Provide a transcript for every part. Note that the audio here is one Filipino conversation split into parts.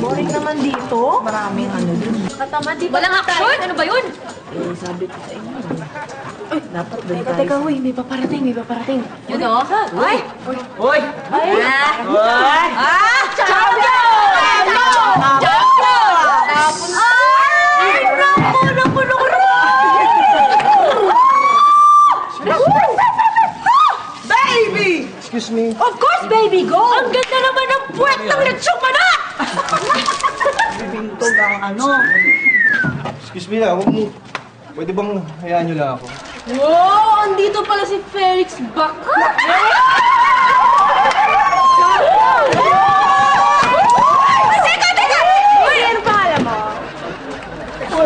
Boring naman dito. Maraming ano dun. Katamad dito. Walang action? Ano ba yun? Eh, sabi ko sa inyo. Ay, dapat doon tayo. Teka, huy, may paparating, may paparating. Yun o? Ay! Hoy! Ay! Hoy! Champion! Champion! Tapos... Ay! Naku! Naku! Naku! Baby! Excuse me. Of course, baby, go! Ang ganda naman ng puwet ng lechong manok! Bibintog ang ano. Excuse me lang, huwag mo. Pwede bang hayaan nyo lang ako? Wow! Andito pala si Felix Baka! Teka! Teka! Uy! Ano pangalan mo?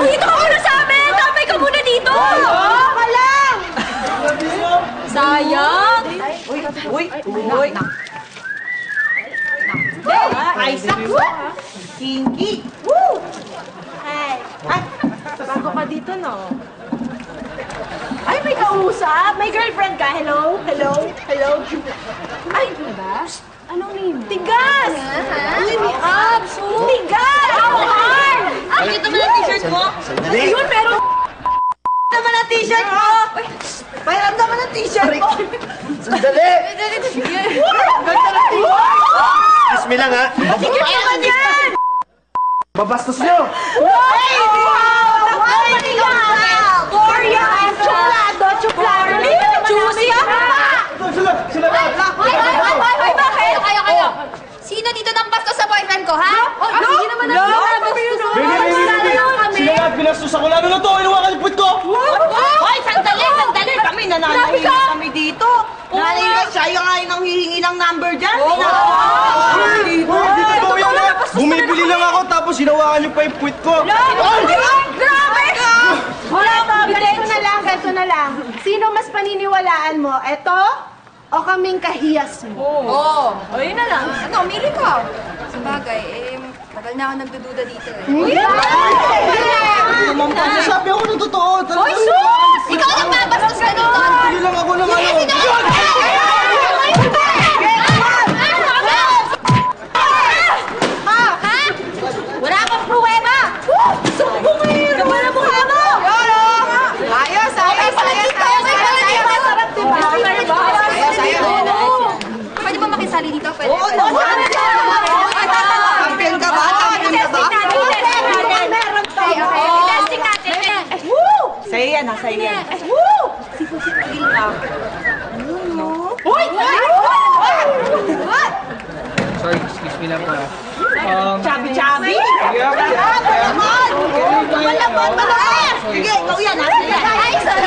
Dito ka muna sa amin! Tambay ka muna dito! Oo! Ka lang! Sayang! Uy! Uy! Isaac! Kinky! Woo! Ay! Bago ka dito, no? Ay, may kausap! May girlfriend ka! Hello? Hello? Hello? Ay! Diba? Anong name? Tigas! Uy, may abs! Tigas! Awar! Ang cute naman ang t-shirt mo! Ayun, meron naman ang t-shirt mo! Mayroon naman ang t-shirt mo! Sandali! Ganda ng t-shirt! Excuse me lang, ha? Sige naman yan! Babastos nyo! Ay! Ay! Korea! Chocolado! Chocolado! Juicy! Sila lahat! Ay, bakit? Kayo! Sino dito nang bastos sa boyfriend ko, ha? Oh, hindi naman ang bastos. Sila lahat binastos ako. Lalo na to! Inuwakan yung puwit ko! Hoy, sandali! Kami nananahingi kami dito. Nananahingi siya yung nga yung hihingi ng number dyan. Hindi totoo yan, ha? Bumibili lang ako tapos hinawakan niyo pa yung puwit ko. Grabe! Wala pa, ganito na lang. Sino mas paniniwalaan mo? Eto o kaming kahiyas mo? Oo. Oh, yun na lang. Ano, umili ka. Sabagay, tagal na ako nagdududa dito eh. Naman pa, sabi ako ng totoo. Hoy, sus! Ikaw lang babastos ka dito! Bumibili lang ako ng ano. Wala kang pruweba! Sumbong eh! Gaba na mukha mo! Ayos! Pwede ba makisali dito? Pwede. Oo naman! Champion ka ba? Champion ka ba? Meron to. Okay, testing natin. Sa'yo yan, ha? Sa'yo yan. Uy! Sorry, excuse me lang, ha? Chabi-chabi! Yeah. Naman! Malabot! Sige, ikaw yan, ha? Ay, sorry!